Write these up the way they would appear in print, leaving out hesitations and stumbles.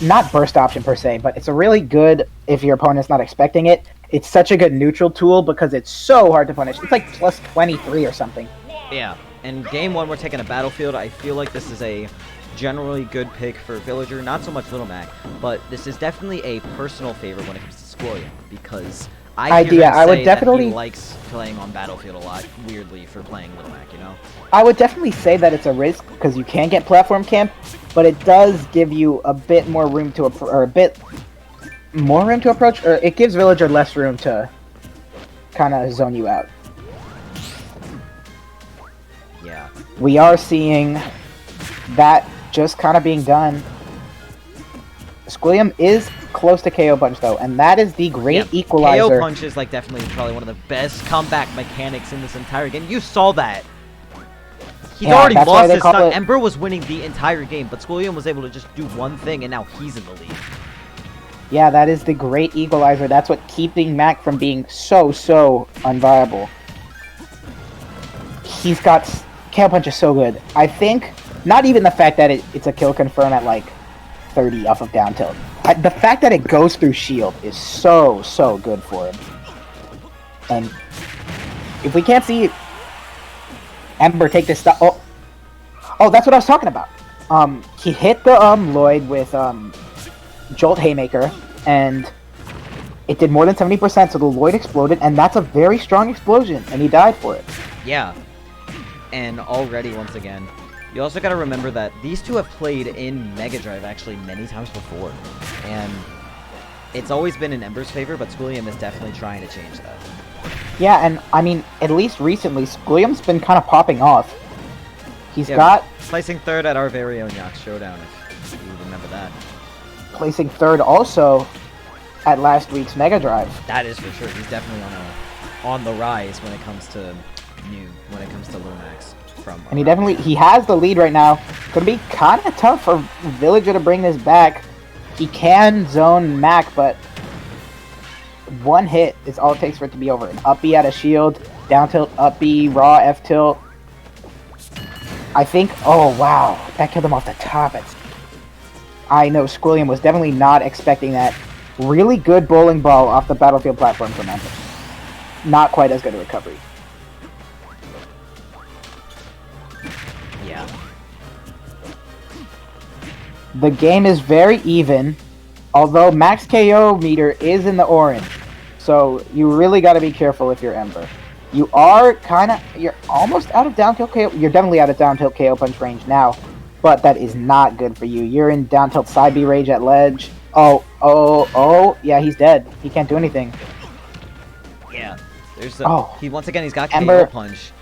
not burst option per se, but it's a really good if your opponent's not expecting it. It's such a good neutral tool because it's so hard to punish. It's like plus 23 or something. Yeah, and game 1 we're taking a Battlefield. I feel like this is a generally good pick for Villager, not so much Little Mac, but this is definitely a personal favorite when it comes to Squilliam, because I hear him say that he likes playing on Battlefield a lot, weirdly, for playing Little Mac, you know? I would definitely say that it's a risk because you can get platform camp, but it does give you a bit more room to approach, or it gives Villager less room to kind of zone you out. Yeah. We are seeing that just kind of being done. Squilliam is close to KO Punch though, and that is the great equalizer. KO Punch is like definitely probably one of the best comeback mechanics in this entire game. You saw that. He's already lost his stun. Emb3r was winning the entire game, but Squilliam was able to just do one thing, and now he's in the lead. Yeah, that is the great equalizer. That's what keeping Mac from being so unviable. He's got KO Punch is so good. I think not even the fact that it's a kill confirm at like 30 off of down tilt. The fact that it goes through shield is so good for him. And if we can't see Emb3r take this stuff, oh, that's what I was talking about. He hit the Lloyd with Jolt Haymaker, and it did more than 70%. So the Lloyd exploded, and that's a very strong explosion, and he died for it. Yeah, and already once again. You also got to remember that these two have played in Mega Drive actually many times before, and it's always been in Emb3r's favor, but Squilliam is definitely trying to change that. Yeah, and I mean, at least recently, Squilliam's been kind of popping off. He's got... Placing third at our very own Yacht Showdown, if you remember that. Placing third also at last week's Mega Drive. That is for sure. He's definitely on the rise when it comes to Little Max. And he has the lead right now. Gonna be kind of tough for Villager to bring this back. He can zone Mac, but one hit is all it takes for it to be over. An up B out of shield, down tilt, up B, raw F tilt. I think, oh wow, that killed him off the top. I know Squilliam was definitely not expecting that. Really good bowling ball off the Battlefield platform from Emb3r. Not quite as good a recovery. Yeah. The game is very even, although max KO meter is in the orange. So you really got to be careful if you're Emb3r. You're almost out of down tilt KO. You're definitely out of down tilt KO punch range now, but that is not good for you. You're in down tilt side B rage at ledge. Oh, yeah, he's dead. He can't do anything. Yeah. He's got KO Emb3r punch.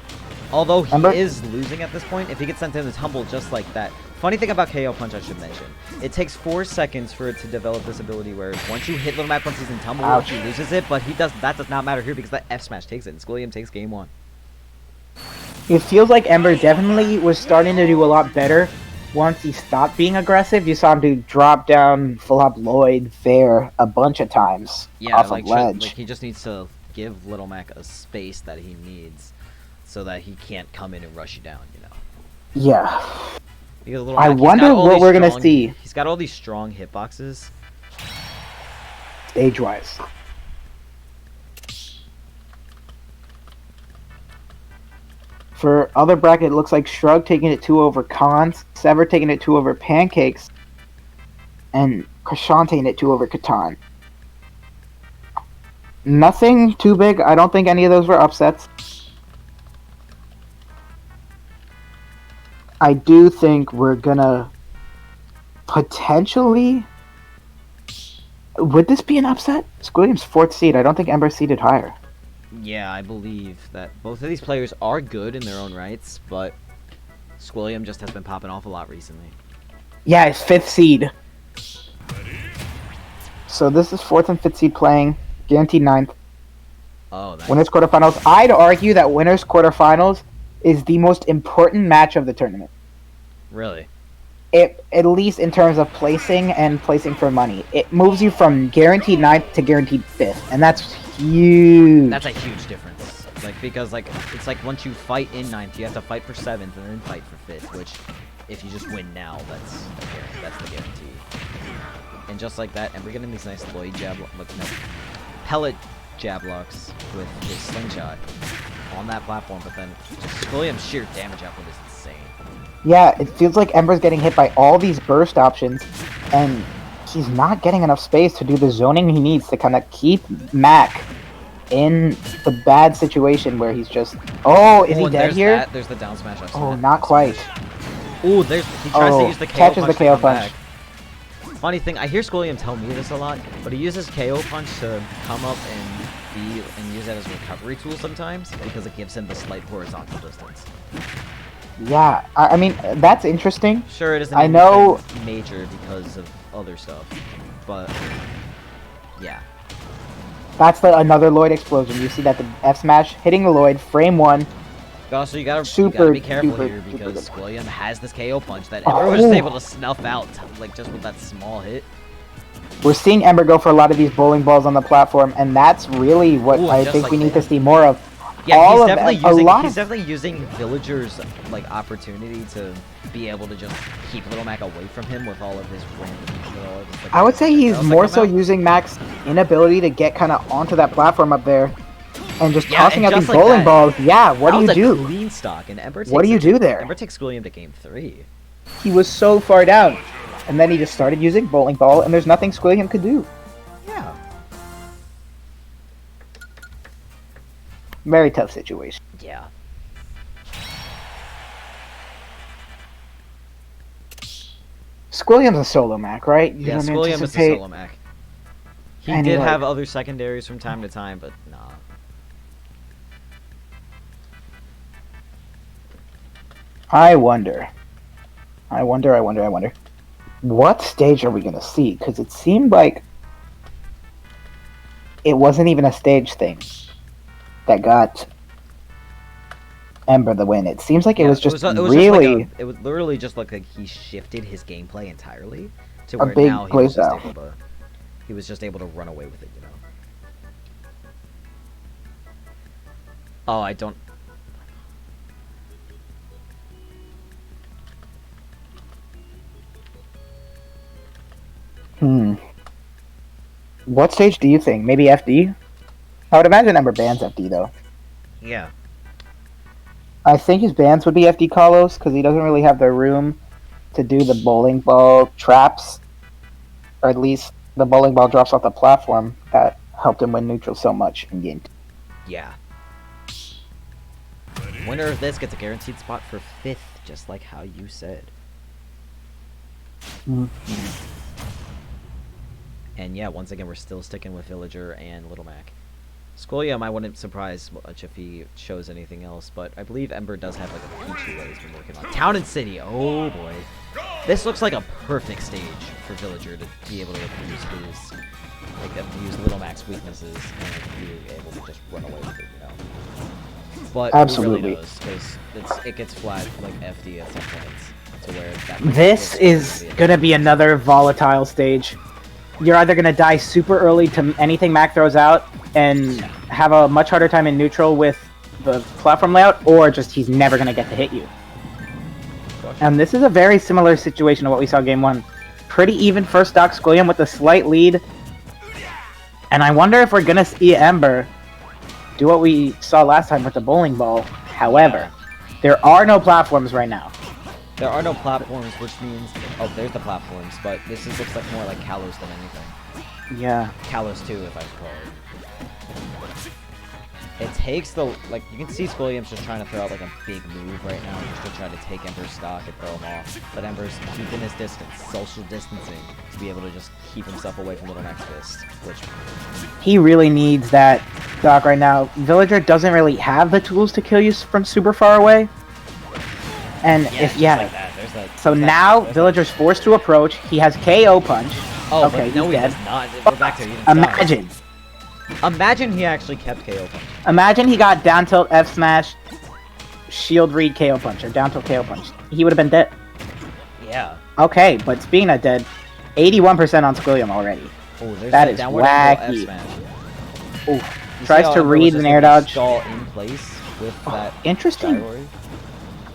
Although he is losing at this point, if he gets sent in the tumble just like that. Funny thing about KO Punch I should mention. It takes 4 seconds for it to develop this ability where ouch, you hit Little Mac once he's in tumble, he loses it, but that does not matter here because that F smash takes it, and Squilliam takes game 1. It feels like Emb3r definitely was starting to do a lot better once he stopped being aggressive. You saw him do drop down, full up Lloyd, fair a bunch of times off of ledge. He just needs to give Little Mac a space that he needs so that he can't come in and rush you down, you know? Yeah. I wonder what we're going to see. He's got all these strong hitboxes. Stage-wise. For other bracket, it looks like Shrug taking it 2 over Cons, Sever taking it 2 over Pancakes, and Krishan taking it 2 over Catan. Nothing too big. I don't think any of those were upsets. I do think we're gonna potentially... Would this be an upset? Squilliam's 4th seed. I don't think Emb3r seeded higher. Yeah, I believe that both of these players are good in their own rights, but Squilliam just has been popping off a lot recently. Yeah, it's 5th seed. So this is 4th and 5th seed playing. Guaranteed 9th. Oh, nice. Winners quarterfinals. I'd argue that winners quarterfinals is the most important match of the tournament. Really? At least in terms of placing and placing for money. It moves you from guaranteed 9th to guaranteed 5th, and that's huge. That's a huge difference. Because it's like once you fight in 9th, you have to fight for 7th and then fight for 5th, which if you just win now, that's the guarantee. And just like that, Emb3r getting these nice Lloyd jab, like, no, pellet jab locks with his slingshot on that platform, but then just Squilliam's sheer damage output is insane. Yeah, it feels like Emb3r's getting hit by all these burst options, and he's not getting enough space to do the zoning he needs to kind of keep Mac in the bad situation where he's just... Oh, is he dead here? That. There's the down smash. Oh, not quite. Oh, he tries to use the KO catches punch the KO punch. Funny thing, I hear Squilliam tell me this a lot, but he uses KO punch to come up and use that as a recovery tool sometimes because it gives him the slight horizontal distance. Yeah, I mean, that's interesting. Sure, it isn't I know major because of other stuff, but yeah. That's another Lloyd explosion. You see that the F smash hitting the Lloyd, frame 1. Also, you gotta be careful here because Squilliam has this KO punch that Emb3r was just able to snuff out, like just with that small hit. We're seeing Emb3r go for a lot of these bowling balls on the platform, and that's really what I think we need to see more of. Yeah, he's definitely using Villager's like opportunity to be able to just keep Little Mac away from him with all of his random. I would say he's more so using Mac's inability to get kind of onto that platform up there, and just tossing out these bowling balls. Yeah, what do you do? Clean stock, and Emb3r. What do you do there? Emb3r takes Squilliam to game 3. He was so far down, and then he just started using bowling ball, and there's nothing Squilliam could do. Yeah. Very tough situation. Yeah. Squilliam's a solo Mac, right? You Yeah, Squilliam is a solo Mac. He did have other secondaries from time to time, but nah. I wonder. What stage are we going to see? Because it seemed like it wasn't even a stage thing that got Emb3r the win. It seems like it was just really... it was literally just like he shifted his gameplay entirely to a where big now he was just able to run away with it, you know. Oh, I don't... What stage do you think? Maybe FD? I would imagine Emb3r bans FD, though. Yeah. I think his bans would be FD Kalos, because he doesn't really have the room to do the bowling ball traps. Or at least the bowling ball drops off the platform that helped him win neutral so much in game 2. Yeah. Winner of this gets a guaranteed spot for 5th, just like how you said. And yeah, once again, we're still sticking with Villager and Little Mac. Squilliam, I wouldn't surprise much if he shows anything else, but I believe Emb3r does have like a Pichu that he's been working on. Town and City, oh boy. This looks like a perfect stage for Villager to be able to use Little Mac's weaknesses and be able to just run away with it, you know. But absolutely, who really knows, because it gets flat like FD at some points to where that this is gonna be another volatile stage. You're either gonna die super early to anything Mac throws out and have a much harder time in neutral with the platform layout, or just he's never gonna get to hit you. And this is a very similar situation to what we saw game 1. Pretty even first stock, Squilliam with a slight lead. And I wonder if we're gonna see Emb3r do what we saw last time with the bowling ball. However, there are no platforms right now. There are no platforms, which means... Oh, there's the platforms, but this looks like more like Kalos than anything. Yeah. Kalos 2, if I recall. It takes the... Like, you can see Squilliam's just trying to throw out, like, a big move right now, just to try to take Emb3r's stock and throw him off. But Emb3r's keeping his distance, social distancing, to be able to just keep himself away from Little Mac's fist, which... He really needs that stock right now. Villager doesn't really have the tools to kill you from super far away. And yeah, like that. There's that. So now Villager's forced to approach. He has KO punch. Oh, okay, but no, he's he dead. does not. We're back to Imagine. Imagine he actually kept KO punch. Imagine he got down tilt F smash, shield read KO punch, or down tilt KO punch. He would have been dead. Yeah. Okay, but speaking of dead, 81% on Squilliam already. Oh, there's that is wacky. Ooh, tries to read an air dodge. Stall in place with that. Interesting.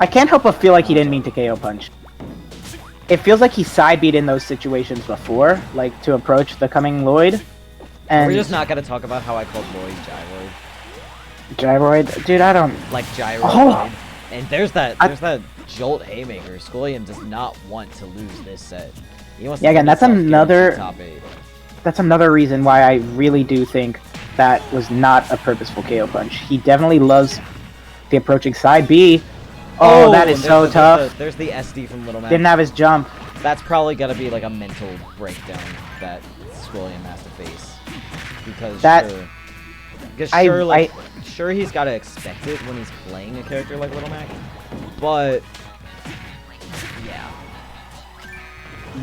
I can't help but feel like he didn't mean to KO punch. it feels like he side beat in those situations before, like to approach the coming Lloyd. And We're just not gonna talk about how I called Lloyd Gyroid. Gyroid, dude, I don't. Like Gyroid. Oh! And there's that Jolt Haymaker. Squilliam does not want to lose this set. He wants Yeah, to again, that's another. top 8. That's another reason why I really do think that was not a purposeful KO punch. He definitely loves the approaching side B. Oh, that is so tough. There's the SD from Little Mac. Didn't have his jump. That's probably gonna be like a mental breakdown that Squilliam has to face. Because sure he's gotta expect it when he's playing a character like Little Mac. But yeah.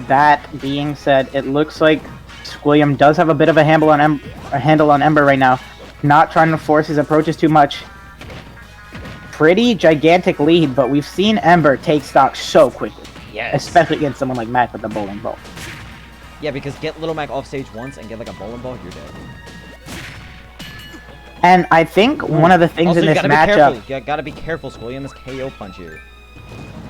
That being said, it looks like Squilliam does have a bit of a handle on Emb3r right now. Not trying to force his approaches too much. Pretty gigantic lead, but we've seen Emb3r take stock so quickly. Yes. Especially against someone like Mac with the bowling ball. Yeah, because get Little Mac off stage once and get like a bowling ball, you're dead. And I think one of the things Also, in this you matchup... gotta be careful, Squilliam is KO punch you.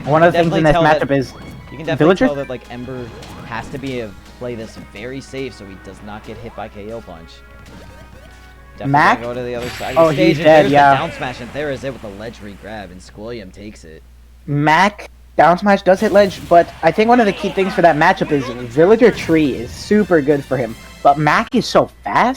One of the things in this matchup is... You can definitely tell that like Emb3r has to play this very safe so he does not get hit by KO punch. Definitely Mac? go to the other side Oh, of the stage, he's dead, and yeah. the down smash, and there is it with a ledge re-grab, and Squilliam takes it. Mac down smash does hit ledge, but I think one of the key things for that matchup is Villager Tree is super good for him. But Mac is so fast